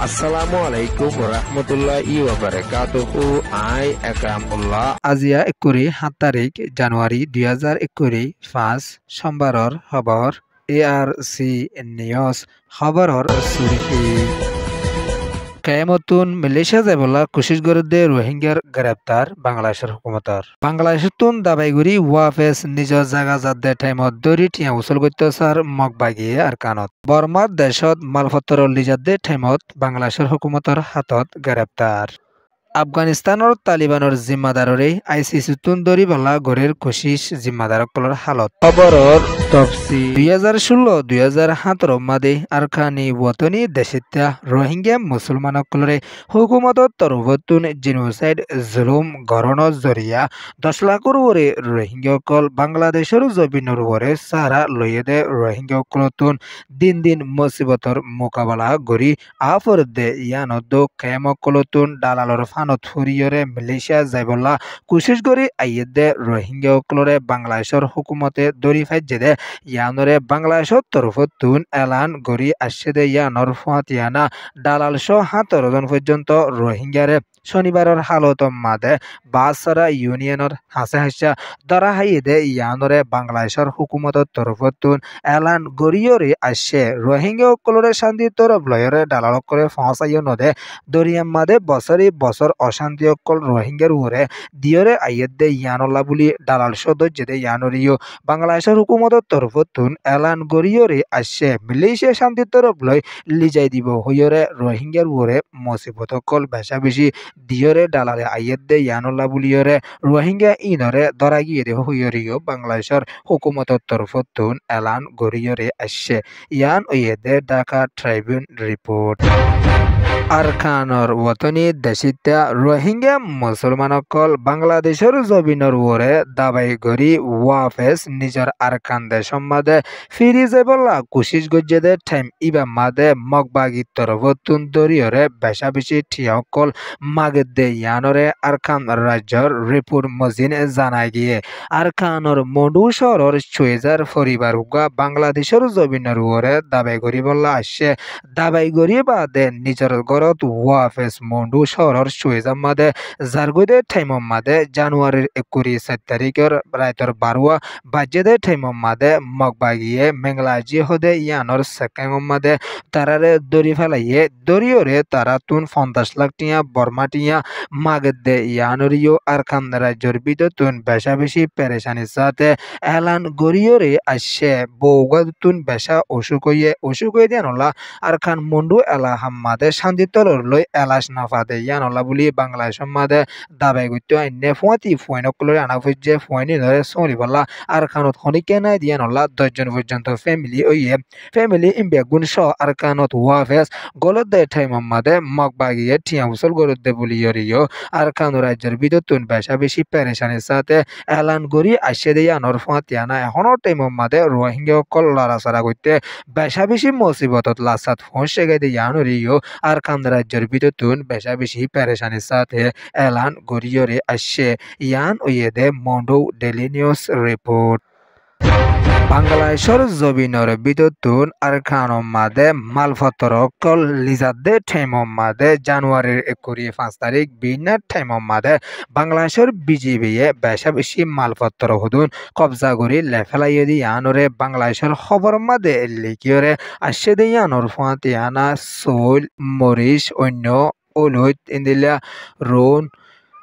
Assalamu alaikum warahmatullahi wabarakatuh. I Akramullah. আজিয়া ২১ January ২০২১ সোমবাৰৰ খবৰ ARC news খবৰৰ সুরখি কেয়ামতুন মালয়েশিয়া যাবলা কোশিশ গরদে রোহিঙ্গার গ্রেপ্তার বাংলাদেশের হুকুমতর বাংলাদেশতুন দাবাইগুড়ি ওয়াফেস নিজ জাগা যাদে টাইমত দরি টিয়া উসল গত্যসার মগ বাগিয়ে আর কানত বর্মার দেশত মালপত্র লিজাদে টাইমত বাংলাদেশের হুকুমতর হাতত গ্রেপ্তার আফগানিস্তানৰ তালিবানৰ জিম্মাদাৰৰে ICC-তুন দৰি বলা গড়েৰ কোশিশ জিম্মাদাৰসকলৰ হালত খবৰৰ তফসি 2016-2017 মাদে আৰখানি ওয়াতনি দেশিত্যা রোহিঙ্গা মুছলমানসকলৰে হুকুমতত তৰফতুন জিনোসাইড জুলুম গৰণৰ জৰিয়া 10 লাখৰ ওৰে রোহিঙ্গাসকল বাংলাদেশৰ জবিনৰ ওৰে সারা লয়েদে রোহিঙ্গাসকলতুন দিন দিন মুসিবতৰ মোকাবেলা কৰি আফৰদে ইয়ানদ কেমকলতুন দালালৰ ফানত ফুরিয়রে মালয়েশিয়া যাইবলা কোশিশ করি আইয়েদে রোহিঙ্গা সকলরে বাংলাদেশের হুকুমতে দরি ফাইজেদে ইয়ানরে বাংলাদেশের তরফতুন এলান গরি আসছে দে ইয়ানর ফুয়াতিয়ানা দালাল সহ 17 জন পর্যন্ত রোহিঙ্গারে শনিবারের হালত মাদে বাসরা ইউনিয়নের হাসে হাসা ধরা হাইয়েদে ইয়ানরে বাংলাদেশের হুকুমতের তরফতুন এলান গরিয়রে আসছে রোহিঙ্গা সকলরে শান্তি তরফ লয়রে দালাল করে ফসাইয় নদে দরিয়াম মাদে বছর অশান্তি অকল রোহিঙ্গার উপরে দিয়রে আইয়েদে ইয়ানল্লা বুলি দালাল সদস্যদে ইয়ানরিও বাংলাদেশের হুকুমতের তরফতুন এলান গরিয়রে আসছে মালয়েশিয়া শান্তি তরফ লই লিজাই দিব হইয়রে রোহিঙ্গার উপরে মুসিবত অকল বেশা বেশি দিয়রে দালালে আইয়েদে ইয়ানল্লা বুলিয়রে রোহিঙ্গা ইনরে ধরা গিয়ে দেহ হইয়রিও বাংলাদেশের হুকুমতের তরফতুন এলান গরিয়রে আসছে ইয়ান ওয়েদে ঢাকা ট্রাইবিউন রিপোর্ট আরখানর ওতনি দেশিত্যা রোহিঙ্গা মুসলমানসকল বাংলাদেশের জবিনৰ ওরে দাবাই গরি ওয়াফেস নিজর আরখান দেশম মাদে ফিরি যাবলা কোশিশ গজ্জেদে টাইম ইবা মাদে মগবাগি তরফতুন দরিয়রে বেশা বেশি ঠিয়াকল মাগেদে ইয়ানরে আরখান রাজ্যর রিপুর মজিন জানাই গিয়ে আরখানর মডু শহরের 6000 পরিবার উগা বাংলাদেশের জবিনের ওরে দাবাই গরি বললা আসছে দাবাই গরি বাদে নিজর গরত ওয়াফেস মন্ডু শহরের সুয়েজাম মাদে জারগুদে টাইমম মাদে জানুয়ারির 21 তারিখের রাইতর 12 বাজেদে টাইমম মাদে মগবাগিয়ে মেংলাজি হদে ইয়ানর সেকেংম মাদে তারারে দরি ফেলাইয়ে দরিয়রে তারা তুন 50 লাখ টিয়া বর্মা টিয়া মাগেদে ইয়ানরিও আরখান রাজ্যর বিদতুন বেশা বেশি পেরেশানির সাথে এলান গরিয়রে আসছে বৌগা তুন বেশা অসুখ হইয়ে দিয়ানলা আরখান মন্ডু এলা হাম্মাদে শান্তিতলর লই এলাস নাফাদে ইয়ানলা বুলি বাংলাদেশ মাদে দাবাই গইতো আইনে ফুয়াতি ফুয়াইনকলরে আনা ফুজে ফুয়াইনি ধরে সরি বলা আর খানত হনিকে নাই দিয়ানলা 10 জন পর্যন্ত ফ্যামিলি ইমবে গুণ স আর খানত ওয়াফেস গলত দে টাইম মাদে মগবাগিয়ে টিয়া উসল গলত দে বুলি ইয়রিও আর খান রাজ্যের বিদ্যুৎ বেশা বেশি পেরেশানির সাথে এলান গরি আসে দে ইয়ানর ফুয়াতিয়ানা এখনো টাইম মাদে রোহিঙ্গা কল লড়াছড়া করতে বেশা বেশি মুসিবতত লাসাত ফসে গে দে ইয়ানরিও আর খান রাজ্যের বিদ্যুৎ বেশা বেশি পেরেশানির সাথে এলান গরিয়রে আসছে ইয়ান ওয়েদে মন্ডো ডেলি নিউজ রিপোর্ট বাংলাদেশের জবিনের বিদ্যুৎ আর খানম মাদে মালপত্র কল লিজাদে ঠেমম মাদে জানুয়ারির 5 তারিখ বিনার ঠেমম মাদে বাংলাদেশের বিজিবিয়ে বেশা বেশি মালপত্র হুদুন কবজা করি লেফেলাইয়ে দি আনরে বাংলাদেশের খবর মাদে লিখিয়রে আসছে দি আনর ফুয়াতিয়ানা সোল মরিচ অন্য ওলুত ইন্দিলা রোন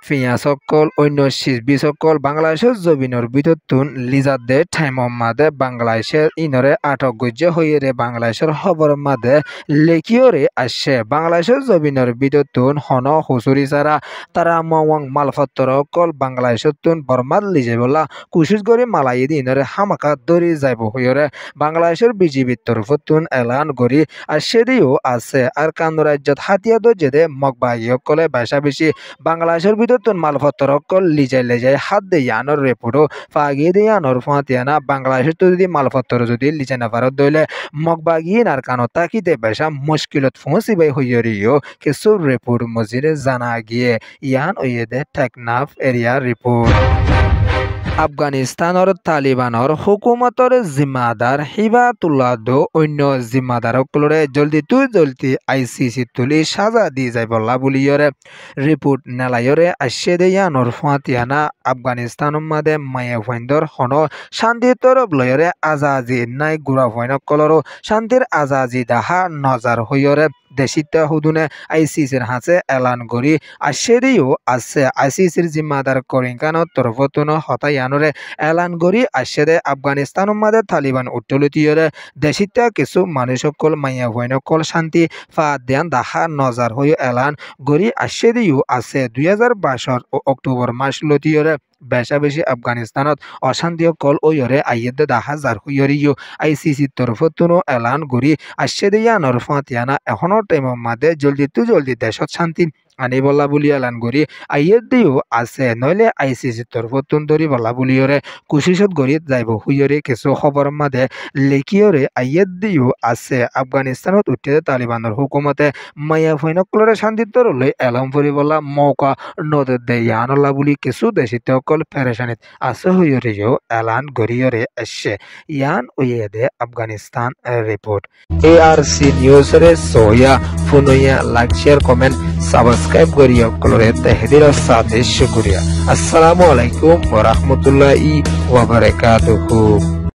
ফিয়াসকল অন্য শিশবিসকল বাংলাদেশের জবিনের বিদ্যুৎ লিজাদে টাইমম মাদে বাংলাদেশের ইনরে আটক গজ্য হইয়ে বাংলাদেশের খবর মাদে লেখিয়রে আসছে বাংলাদেশের জবিনের বিদ্যুৎ হন হুসুরি ছাড়া তারা মওয়াং মালপত্র কল বাংলাদেশের বর্মাদ লিজে বলা কুশিশ করে মালাই ইনরে হামাকা দরি যাইব হইরে বাংলাদেশের বিজিবির তরফতুন এলান গরি আর সেদিও আছে আর কান রাজ্যত হাতিয়া দজেদে মগবাগিয়কলে বেশা বেশি বাংলাদেশের বিদ্যুৎ মালপত্র কল লিজাই হাত দে ইয়ানর রেপুটো ফাগিয়ে দে ইয়ানর ফাতিয়ানা বাংলাদেশের তো যদি মালপত্র যদি লিজাই না পারত দইলে মগবাগিয়ে নার কানো তাকিতে বেশা মুশকিলত ফসিবাই হইয়রিও কিছু রেপুট মজিরে জানা গিয়ে ইয়ান ওয়েদে টেকনাফ এরিয়া রিপোর্ট আফগানিস্তানৰ তালিবানৰ হুকুমতৰ জিম্মাদাৰ হিবাতুল্লাহ দো অন্য জিম্মাদাৰসকলৰে জলদি ICC তুলি সাজা দি যায় বলা বুলিয়ৰে রিপোর্ট নেলায়রে আশেদে ইয়ানোর ফাতিয়ানা আফগানিস্তানৰ মাদে মায়া ফাইন্দৰ হন শান্তি তৰফ লয়ৰে আজাজি নাই গুড়া ফাইনকলৰো শান্তিৰ আজাজি দাহা নজাৰ হৈয়ৰে দেশিত হুদুনে ICCৰ হাতে এলান কৰি আশেদিও আছে ICCৰ জিম্মাদাৰ কৰিংকানৰ তৰফতুন হতায়ানৰে এলান কৰি আশেদে আফগানিস্তানৰ মাদে তালিবান উত্তলতীয়ৰে দেশিত কিছু মানুষসকল মায়া ফাইনকল শান্তি ফা দেন দাহা নজাৰ হৈ এলান গরি আশেদিও আছে 2022 অক্টোবর মাস লতিয়রে বেশি আফগানিস্তানত অশান্তি কল ওয়রে আইয়েদ দাহা জার হুইয়রিও ICC তরফতুনো এলান গরি আশেদিয়ানর ফাতিয়ানা এখনো টাইমের মাদে জলদি দেশত শান্তি আনি বলা বুলি এলান গরি আইয়েদ দিও আছে নইলে ICC তরফতুন ধরি বলা বুলিয়রে কুশিসত গরি যাইব হুইয়রে কিছু খবর মাদে লেকিয়রে আইয়েদ দিও আছে আফগানিস্তানত উঠে তালিবানের হুকুমতে মায়া ফৈনকলরে শান্তি তরলৈ এলাম ফুরি বলা মৌকা নদর দেয়ানলা বুলি কিছু দেশিত অকল পেরেশানিত আছে হুইয়রেও এলান গরিয়রে আসছে ইয়ান উইয়েদে আফগানিস্তান রিপোর্ট ARC নিউজ রে সোয়া ফুনুয়া লাইক শেয়ার কমেন্ট সাবস্ক্রাইব করিও কলরে তেহদির সাথে শুকরিয়া আসসালামু আলাইকুম ওয়া রাহমাতুল্লাহি ওয়া বারাকাতুহু।